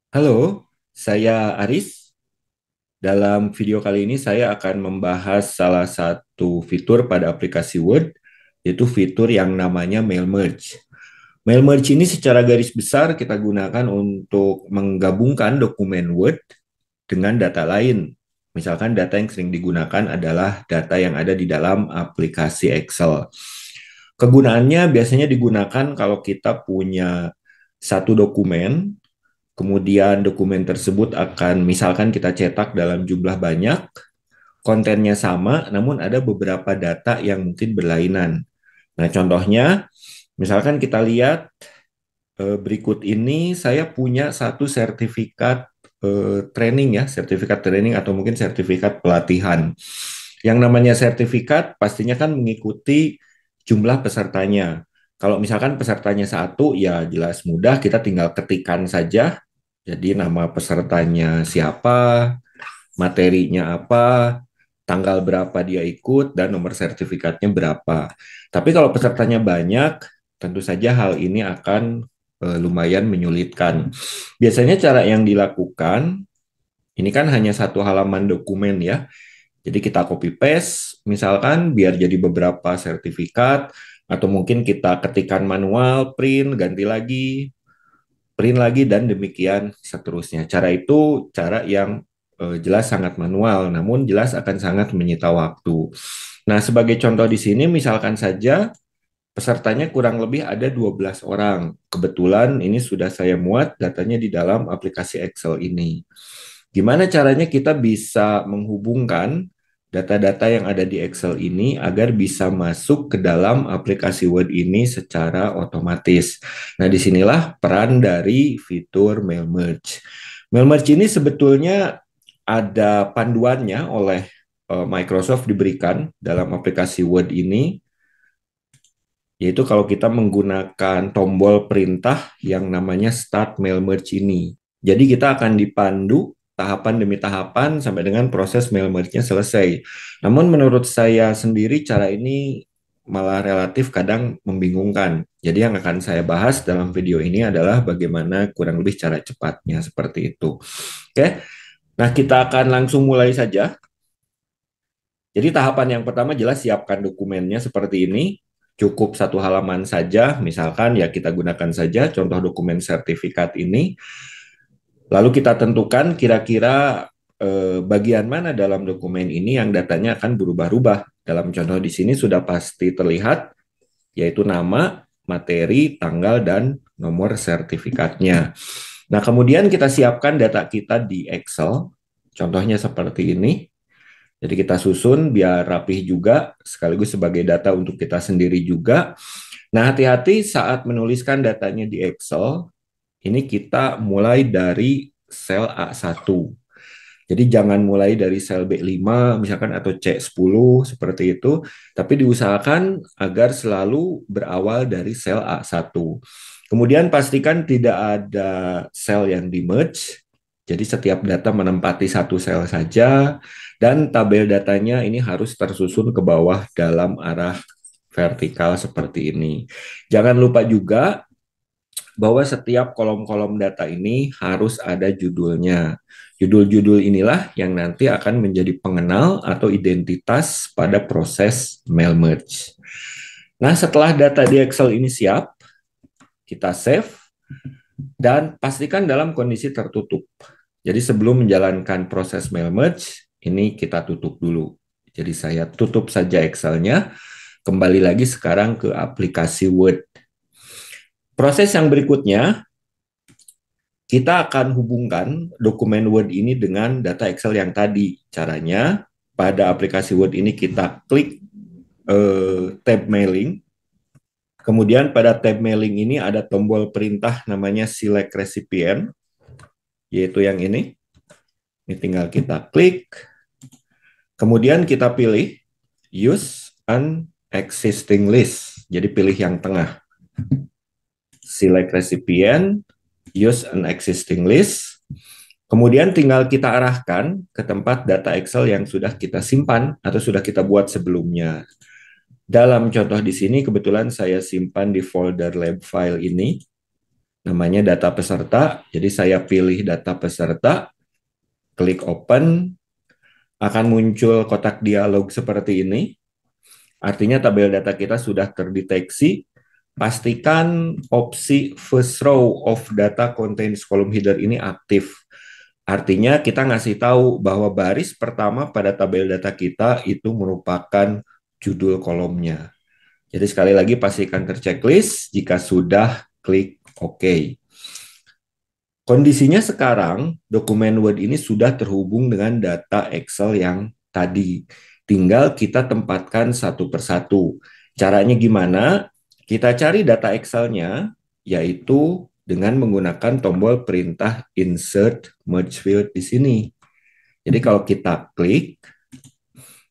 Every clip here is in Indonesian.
Halo, saya Aris. Dalam video kali ini saya akan membahas salah satu fitur pada aplikasi Word, yaitu fitur yang namanya Mail Merge. Mail Merge ini secara garis besar kita gunakan untuk menggabungkan dokumen Word dengan data lain. Misalkan data yang sering digunakan adalah data yang ada di dalam aplikasi Excel. Kegunaannya biasanya digunakan kalau kita punya satu dokumen. Kemudian dokumen tersebut akan misalkan kita cetak dalam jumlah banyak, kontennya sama, namun ada beberapa data yang mungkin berlainan. Nah, contohnya, misalkan kita lihat berikut ini, saya punya satu sertifikat training ya, sertifikat training atau mungkin sertifikat pelatihan. Yang namanya sertifikat pastinya kan mengikuti jumlah pesertanya. Kalau misalkan pesertanya satu, ya jelas mudah, kita tinggal ketikkan saja. Jadi nama pesertanya siapa, materinya apa, tanggal berapa dia ikut, dan nomor sertifikatnya berapa. Tapi kalau pesertanya banyak, tentu saja hal ini akan lumayan menyulitkan. Biasanya cara yang dilakukan, ini kan hanya satu halaman dokumen ya. Jadi kita copy paste, misalkan biar jadi beberapa sertifikat, atau mungkin kita ketikkan manual, print lagi, dan demikian seterusnya. Cara itu cara yang jelas sangat manual, namun jelas akan sangat menyita waktu. Nah, sebagai contoh di sini, misalkan saja pesertanya kurang lebih ada 12 orang. Kebetulan ini sudah saya muat datanya di dalam aplikasi Excel ini. Gimana caranya kita bisa menghubungkan data-data yang ada di Excel ini agar bisa masuk ke dalam aplikasi Word ini secara otomatis. Nah, disinilah peran dari fitur Mail Merge. Mail Merge ini sebetulnya ada panduannya oleh Microsoft diberikan dalam aplikasi Word ini, yaitu kalau kita menggunakan tombol perintah yang namanya Start Mail Merge ini. Jadi kita akan dipandu tahapan demi tahapan sampai dengan proses mail merge-nya selesai. Namun menurut saya sendiri cara ini malah relatif kadang membingungkan. Jadi yang akan saya bahas dalam video ini adalah bagaimana kurang lebih cara cepatnya seperti itu. Oke, nah kita akan langsung mulai saja. Jadi tahapan yang pertama jelas siapkan dokumennya seperti ini. Cukup satu halaman saja, misalkan ya kita gunakan saja contoh dokumen sertifikat ini. Lalu kita tentukan kira-kira bagian mana dalam dokumen ini yang datanya akan berubah-ubah. Dalam contoh di sini sudah pasti terlihat, yaitu nama, materi, tanggal, dan nomor sertifikatnya. Nah, kemudian kita siapkan data kita di Excel. Contohnya seperti ini. Jadi kita susun biar rapih juga, sekaligus sebagai data untuk kita sendiri juga. Nah, hati-hati saat menuliskan datanya di Excel, ini kita mulai dari sel A1. Jadi jangan mulai dari sel B5 misalkan atau C10 seperti itu, tapi diusahakan agar selalu berawal dari sel A1. Kemudian pastikan tidak ada sel yang di merge. Jadi setiap data menempati satu sel saja dan tabel datanya ini harus tersusun ke bawah dalam arah vertikal seperti ini. Jangan lupa juga bahwa setiap kolom-kolom data ini harus ada judulnya. Judul-judul inilah yang nanti akan menjadi pengenal atau identitas pada proses mail merge. Nah, setelah data di Excel ini siap, kita save dan pastikan dalam kondisi tertutup. Jadi sebelum menjalankan proses mail merge, ini kita tutup dulu. Jadi saya tutup saja Excel-nya, kembali lagi sekarang ke aplikasi Word. Proses yang berikutnya, kita akan hubungkan dokumen Word ini dengan data Excel yang tadi. Caranya, pada aplikasi Word ini kita klik tab mailing. Kemudian pada tab mailing ini ada tombol perintah namanya select recipient, yaitu yang ini. Ini tinggal kita klik. Kemudian kita pilih use an existing list. Jadi pilih yang tengah. Select recipient, use an existing list. Kemudian tinggal kita arahkan ke tempat data Excel yang sudah kita simpan atau sudah kita buat sebelumnya. Dalam contoh di sini kebetulan saya simpan di folder lab file ini. namanya data peserta. Jadi saya pilih data peserta, klik open, akan muncul kotak dialog seperti ini. Artinya tabel data kita sudah terdeteksi. Pastikan opsi first row of data contains column header ini aktif. Artinya kita ngasih tahu bahwa baris pertama pada tabel data kita itu merupakan judul kolomnya. Jadi sekali lagi pastikan terchecklist, jika sudah klik OK. Kondisinya sekarang dokumen Word ini sudah terhubung dengan data Excel yang tadi. Tinggal kita tempatkan satu persatu. Caranya gimana? Kita cari data Excel-nya, yaitu dengan menggunakan tombol perintah Insert Merge Field di sini. Jadi kalau kita klik,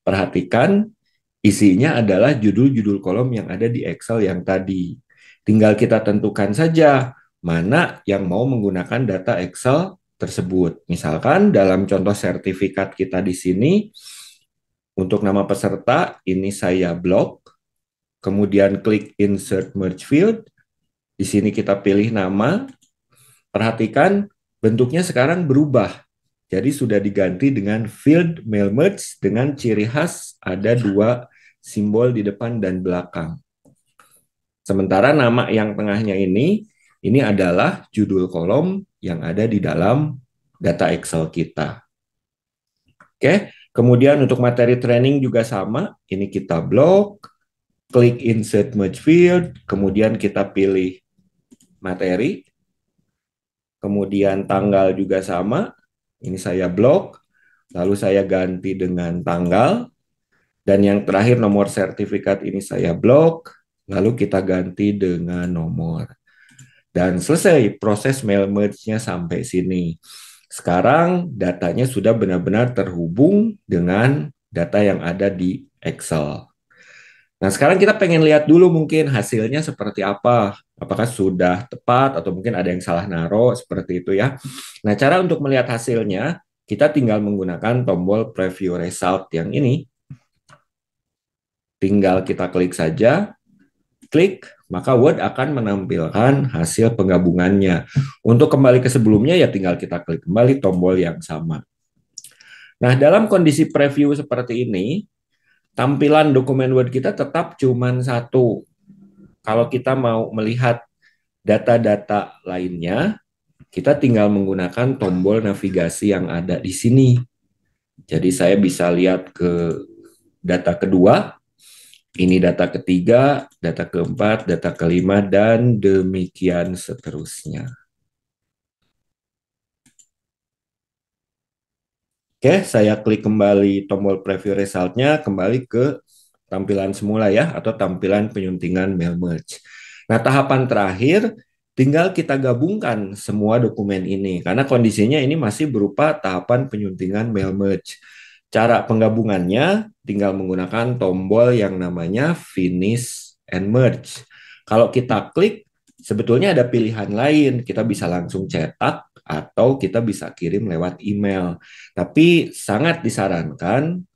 perhatikan isinya adalah judul-judul kolom yang ada di Excel yang tadi. Tinggal kita tentukan saja mana yang mau menggunakan data Excel tersebut. Misalkan dalam contoh sertifikat kita di sini, untuk nama peserta, ini saya blok, kemudian klik Insert Merge Field, di sini kita pilih nama, perhatikan bentuknya sekarang berubah. Jadi sudah diganti dengan Field Mail Merge dengan ciri khas ada dua simbol di depan dan belakang. Sementara nama yang tengahnya ini adalah judul kolom yang ada di dalam data Excel kita. Oke, kemudian untuk materi training juga sama. Ini kita blok, klik Insert Merge Field, kemudian kita pilih materi, kemudian tanggal juga sama. Ini saya blok, lalu saya ganti dengan tanggal, dan yang terakhir nomor sertifikat ini saya blok, lalu kita ganti dengan nomor. Dan selesai proses mail merge-nya sampai sini. Sekarang datanya sudah benar-benar terhubung dengan data yang ada di Excel. Nah, sekarang kita pengen lihat dulu mungkin hasilnya seperti apa. Apakah sudah tepat atau mungkin ada yang salah naruh seperti itu ya. Nah, cara untuk melihat hasilnya, kita tinggal menggunakan tombol preview result yang ini. Tinggal kita klik saja, klik, maka Word akan menampilkan hasil penggabungannya. Untuk kembali ke sebelumnya, ya tinggal kita klik kembali tombol yang sama. Nah, dalam kondisi preview seperti ini, tampilan dokumen Word kita tetap cuma satu. Kalau kita mau melihat data-data lainnya, kita tinggal menggunakan tombol navigasi yang ada di sini. Jadi saya bisa lihat ke data kedua, ini data ketiga, data keempat, data kelima, dan demikian seterusnya. Oke, saya klik kembali tombol preview result-nya, kembali ke tampilan semula ya, atau tampilan penyuntingan mail merge. Nah, tahapan terakhir, tinggal kita gabungkan semua dokumen ini, karena kondisinya ini masih berupa tahapan penyuntingan mail merge. Cara penggabungannya tinggal menggunakan tombol yang namanya Finish and Merge. Kalau kita klik, sebetulnya ada pilihan lain. Kita bisa langsung cetak atau kita bisa kirim lewat email. Tapi sangat disarankan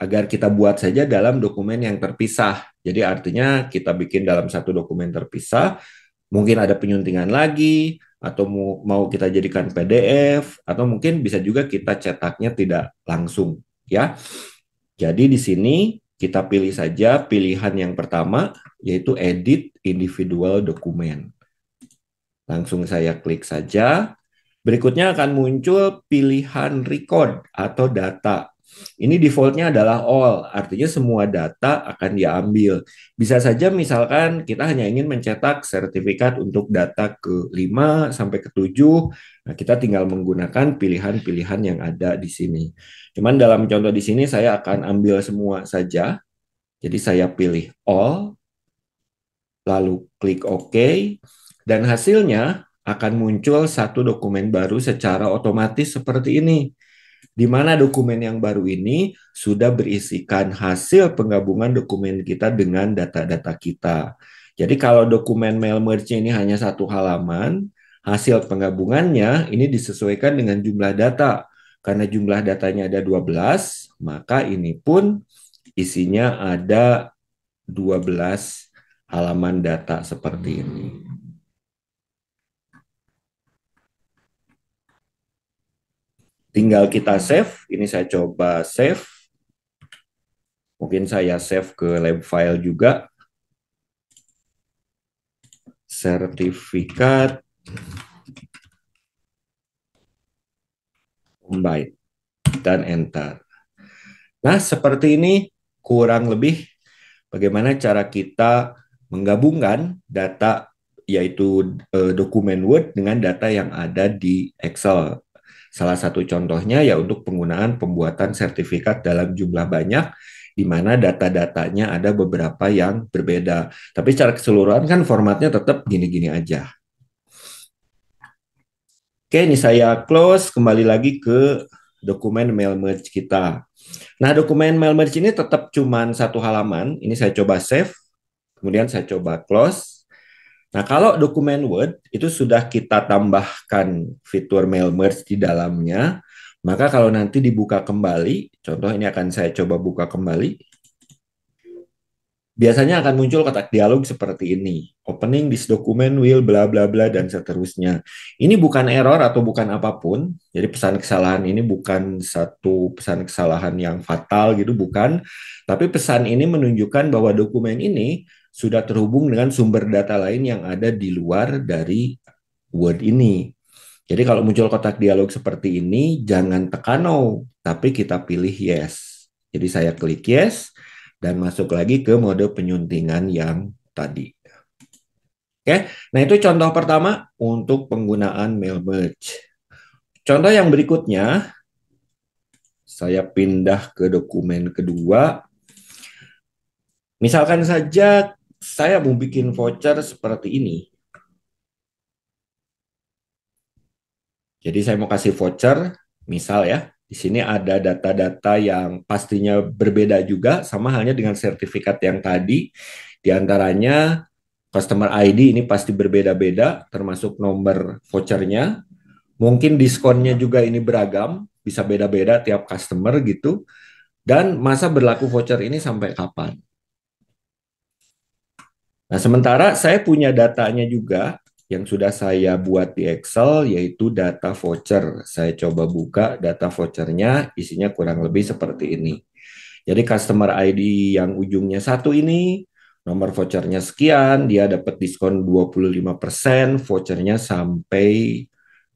agar kita buat saja dalam dokumen yang terpisah. Jadi artinya kita bikin dalam satu dokumen terpisah, mungkin ada penyuntingan lagi, atau mau kita jadikan PDF, atau mungkin bisa juga kita cetaknya tidak langsung, ya. Jadi di sini kita pilih saja pilihan yang pertama, yaitu Edit Individual Document. Langsung saya klik saja. Berikutnya akan muncul pilihan record atau data. Ini defaultnya adalah all, artinya semua data akan diambil. Bisa saja misalkan kita hanya ingin mencetak sertifikat untuk data ke-5 sampai ke-7, nah kita tinggal menggunakan pilihan-pilihan yang ada di sini. Cuman dalam contoh di sini saya akan ambil semua saja. Jadi saya pilih all, lalu klik OK, dan hasilnya akan muncul satu dokumen baru secara otomatis seperti ini, di mana dokumen yang baru ini sudah berisikan hasil penggabungan dokumen kita dengan data-data kita. Jadi kalau dokumen mail merge ini hanya satu halaman, hasil penggabungannya ini disesuaikan dengan jumlah data. Karena jumlah datanya ada 12, maka ini pun isinya ada 12 halaman data seperti ini. Tinggal kita save. Ini saya coba save. Mungkin saya save ke lab file juga. Sertifikat combine dan enter. Nah, seperti ini kurang lebih bagaimana cara kita menggabungkan data yaitu dokumen Word dengan data yang ada di Excel. Salah satu contohnya ya untuk penggunaan pembuatan sertifikat dalam jumlah banyak, di mana data-datanya ada beberapa yang berbeda. Tapi secara keseluruhan kan formatnya tetap gini-gini aja. Oke, ini saya close, kembali lagi ke dokumen mail merge kita. Nah, dokumen mail merge ini tetap cuma satu halaman. Ini saya coba save, kemudian saya coba close. Nah, kalau dokumen Word itu sudah kita tambahkan fitur mail merge di dalamnya, maka kalau nanti dibuka kembali, contoh ini akan saya coba buka kembali, biasanya akan muncul kotak dialog seperti ini. Opening this document will bla bla bla dan seterusnya. Ini bukan error atau bukan apapun. Jadi pesan kesalahan ini bukan satu pesan kesalahan yang fatal gitu, bukan. Tapi pesan ini menunjukkan bahwa dokumen ini sudah terhubung dengan sumber data lain yang ada di luar dari Word ini. Jadi kalau muncul kotak dialog seperti ini, jangan tekan no, tapi kita pilih yes. Jadi saya klik yes, dan masuk lagi ke mode penyuntingan yang tadi. Oke, nah itu contoh pertama untuk penggunaan mail merge. Contoh yang berikutnya, saya pindah ke dokumen kedua. Misalkan saja saya mau bikin voucher seperti ini. Jadi saya mau kasih voucher, misal ya, di sini ada data-data yang pastinya berbeda juga, sama halnya dengan sertifikat yang tadi. Di antaranya customer ID ini pasti berbeda-beda, termasuk nomor vouchernya. Mungkin diskonnya juga ini beragam, bisa beda-beda tiap customer gitu. Dan masa berlaku voucher ini sampai kapan. Nah, sementara saya punya datanya juga yang sudah saya buat di Excel, yaitu data voucher. Saya coba buka data vouchernya, isinya kurang lebih seperti ini. Jadi customer ID yang ujungnya satu ini, nomor vouchernya sekian, dia dapat diskon 25%, vouchernya sampai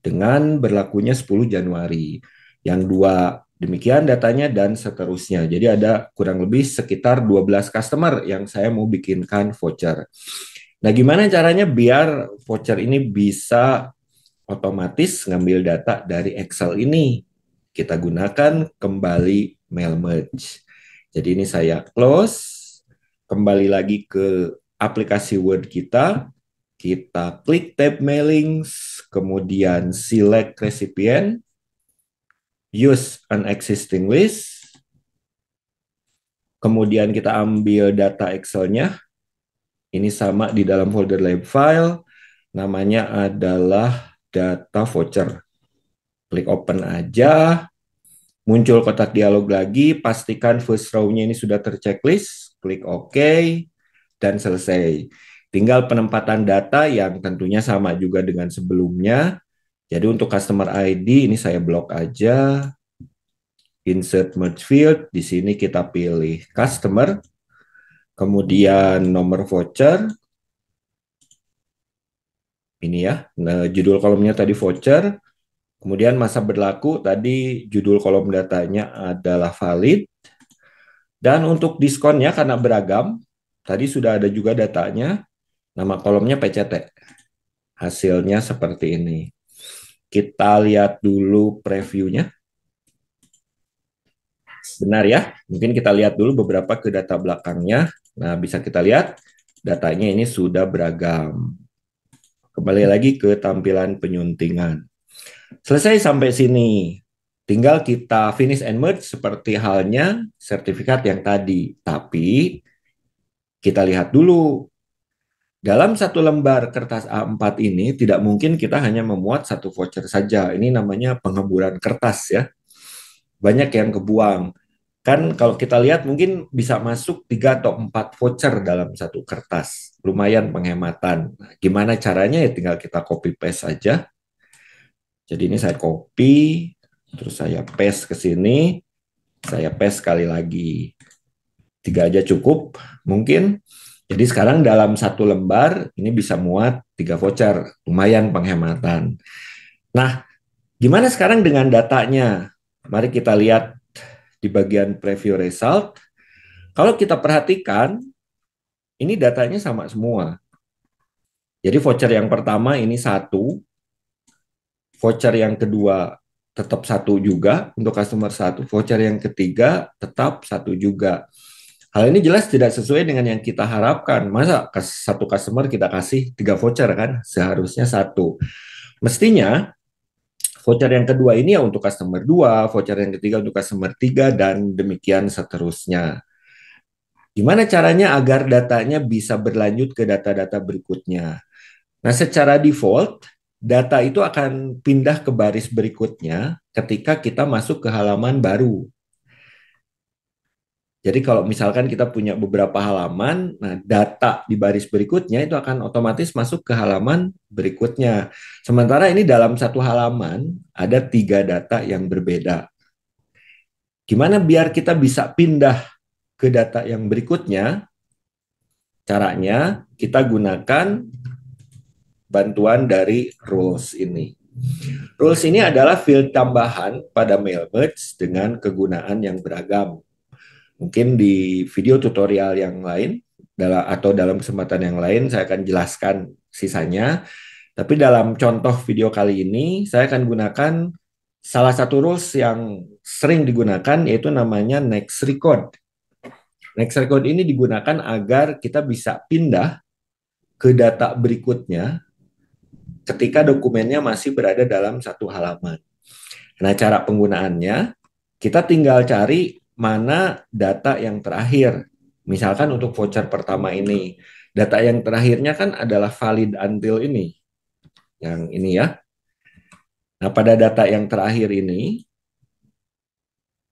dengan berlakunya 10 Januari. Yang dua demikian datanya dan seterusnya. Jadi ada kurang lebih sekitar 12 customer yang saya mau bikinkan voucher. Nah, gimana caranya biar voucher ini bisa otomatis ngambil data dari Excel ini? Kita gunakan kembali mail merge. Jadi ini saya close, kembali lagi ke aplikasi Word kita klik tab mailings, kemudian select recipient, use an existing list, kemudian kita ambil data Excel-nya, ini sama di dalam folder lab file, namanya adalah data voucher. Klik open aja, muncul kotak dialog lagi, pastikan first row-nya ini sudah terchecklist, klik OK, dan selesai. Tinggal penempatan data yang tentunya sama juga dengan sebelumnya. Jadi untuk customer ID ini saya blok aja, insert merge field, di sini kita pilih customer, kemudian nomor voucher, ini ya, nah, judul kolomnya tadi voucher, kemudian masa berlaku tadi judul kolom datanya adalah valid, dan untuk diskonnya karena beragam, tadi sudah ada juga datanya, nama kolomnya PCT, hasilnya seperti ini. Kita lihat dulu previewnya. Benar ya, mungkin kita lihat dulu beberapa ke data belakangnya. Nah, bisa kita lihat datanya ini sudah beragam. Kembali lagi ke tampilan penyuntingan. Selesai sampai sini. Tinggal kita finish and merge seperti halnya sertifikat yang tadi. Tapi kita lihat dulu. Dalam satu lembar kertas A4 ini tidak mungkin kita hanya memuat satu voucher saja. Ini namanya pengemburan kertas ya. Banyak yang kebuang. Kan kalau kita lihat mungkin bisa masuk 3 atau 4 voucher dalam satu kertas. Lumayan penghematan. Nah, gimana caranya ya tinggal kita copy paste saja. Jadi ini saya copy, Terus saya paste ke sini, saya paste sekali lagi. 3 aja cukup, mungkin. Jadi sekarang dalam satu lembar, ini bisa muat 3 voucher. Lumayan penghematan. Nah, gimana sekarang dengan datanya? Mari kita lihat di bagian preview result. Kalau kita perhatikan, ini datanya sama semua. Jadi voucher yang pertama ini 1, voucher yang kedua tetap 1 juga untuk customer 1, voucher yang ketiga tetap 1 juga. Hal ini jelas tidak sesuai dengan yang kita harapkan. Masa satu customer kita kasih 3 voucher kan? Seharusnya 1. Mestinya voucher yang kedua ini ya untuk customer 2, voucher yang ketiga untuk customer 3, dan demikian seterusnya. Gimana caranya agar datanya bisa berlanjut ke data-data berikutnya? Nah, secara default, data itu akan pindah ke baris berikutnya ketika kita masuk ke halaman baru. Jadi kalau misalkan kita punya beberapa halaman, nah data di baris berikutnya itu akan otomatis masuk ke halaman berikutnya. Sementara ini dalam satu halaman ada 3 data yang berbeda. Gimana biar kita bisa pindah ke data yang berikutnya? Caranya kita gunakan bantuan dari rules ini. Rules ini adalah field tambahan pada mail merge dengan kegunaan yang beragam. Mungkin di video tutorial yang lain atau dalam kesempatan yang lain saya akan jelaskan sisanya. Tapi dalam contoh video kali ini saya akan gunakan salah satu rules yang sering digunakan, yaitu namanya next record. Next record ini digunakan agar kita bisa pindah ke data berikutnya ketika dokumennya masih berada dalam satu halaman. Nah, cara penggunaannya, kita tinggal cari mana data yang terakhir. Misalkan untuk voucher pertama ini, data yang terakhirnya kan adalah valid until ini. Yang ini ya. Nah, pada data yang terakhir ini,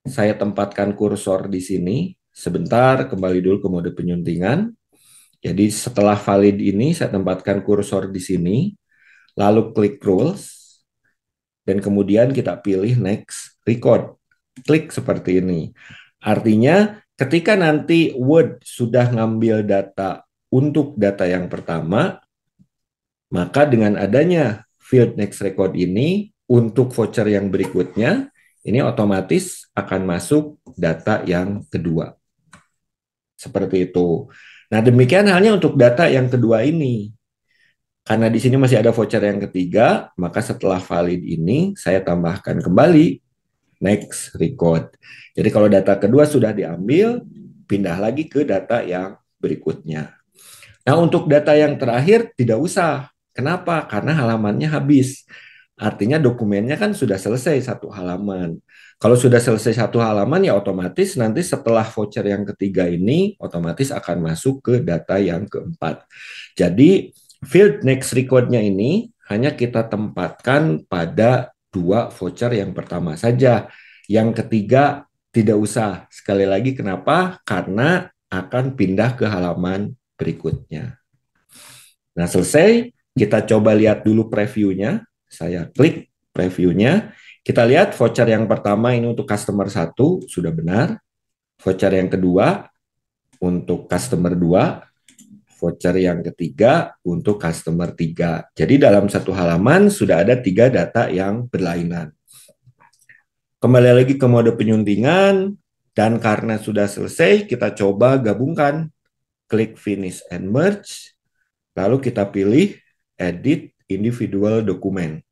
saya tempatkan kursor di sini. Sebentar, kembali dulu ke mode penyuntingan. Jadi setelah valid ini, saya tempatkan kursor di sini. Lalu klik rules. Dan kemudian kita pilih next record. Klik seperti ini. Artinya ketika nanti Word sudah ngambil data untuk data yang pertama, maka dengan adanya field next record ini untuk voucher yang berikutnya, ini otomatis akan masuk data yang kedua. Seperti itu. Nah, demikian halnya untuk data yang kedua ini. Karena di sini masih ada voucher yang ketiga, maka setelah valid ini saya tambahkan kembali next record. Jadi kalau data kedua sudah diambil, pindah lagi ke data yang berikutnya. Nah, untuk data yang terakhir tidak usah. Kenapa? Karena halamannya habis. Artinya dokumennya kan sudah selesai satu halaman. Kalau sudah selesai satu halaman, ya otomatis nanti setelah voucher yang ketiga ini, otomatis akan masuk ke data yang keempat. Jadi, field next record-nya ini hanya kita tempatkan pada 2 voucher yang pertama saja. Yang ketiga tidak usah. Sekali lagi kenapa? Karena akan pindah ke halaman berikutnya. Nah, selesai. Kita coba lihat dulu previewnya. Saya klik previewnya. Kita lihat voucher yang pertama ini untuk customer 1 sudah benar. Voucher yang kedua untuk customer 2. Voucher yang ketiga untuk customer 3. Jadi dalam satu halaman sudah ada 3 data yang berlainan. Kembali lagi ke mode penyuntingan, dan karena sudah selesai, kita coba gabungkan. Klik Finish and Merge, lalu kita pilih Edit Individual Document.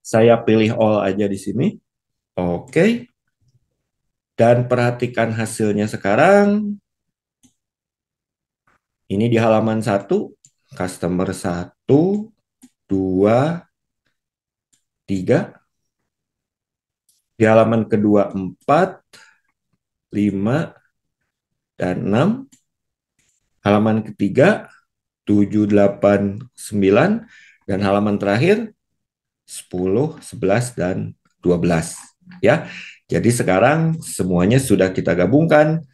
Saya pilih All aja di sini. Oke. Dan perhatikan hasilnya sekarang. Ini di halaman 1, customer 1, 2, 3. Di halaman kedua 4, 5, dan 6. Halaman ketiga 7, 8, 9. Dan halaman terakhir 10, 11, dan 12. Ya. Jadi sekarang semuanya sudah kita gabungkan.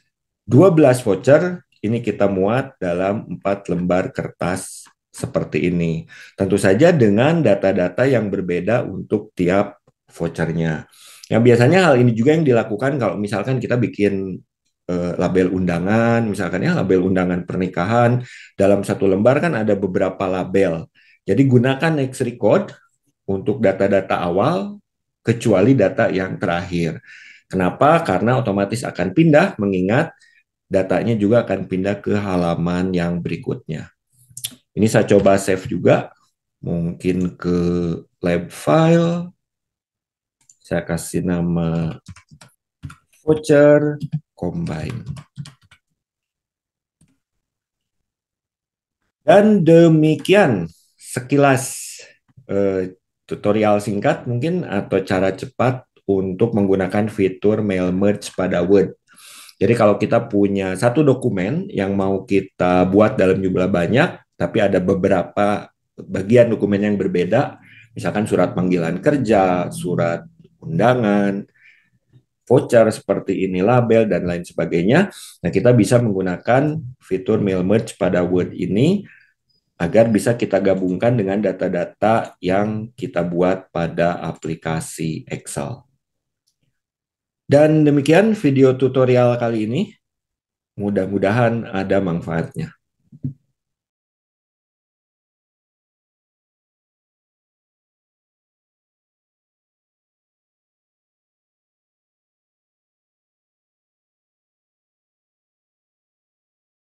12 voucher ini kita muat dalam 4 lembar kertas seperti ini. Tentu saja dengan data-data yang berbeda untuk tiap vouchernya. Yang biasanya hal ini juga yang dilakukan kalau misalkan kita bikin label undangan, misalkan ya label undangan pernikahan, dalam satu lembar kan ada beberapa label. Jadi gunakan next record untuk data-data awal, kecuali data yang terakhir. Kenapa? Karena otomatis akan pindah, mengingat datanya juga akan pindah ke halaman yang berikutnya. Ini saya coba save juga, mungkin ke lab file, saya kasih nama voucher combine. Dan demikian sekilas tutorial singkat mungkin atau cara cepat untuk menggunakan fitur mail merge pada Word. Jadi kalau kita punya satu dokumen yang mau kita buat dalam jumlah banyak, tapi ada beberapa bagian dokumen yang berbeda, misalkan surat panggilan kerja, surat undangan, voucher seperti ini, label, dan lain sebagainya. Nah, kita bisa menggunakan fitur mail merge pada Word ini agar bisa kita gabungkan dengan data-data yang kita buat pada aplikasi Excel. Dan demikian video tutorial kali ini. Mudah-mudahan ada manfaatnya.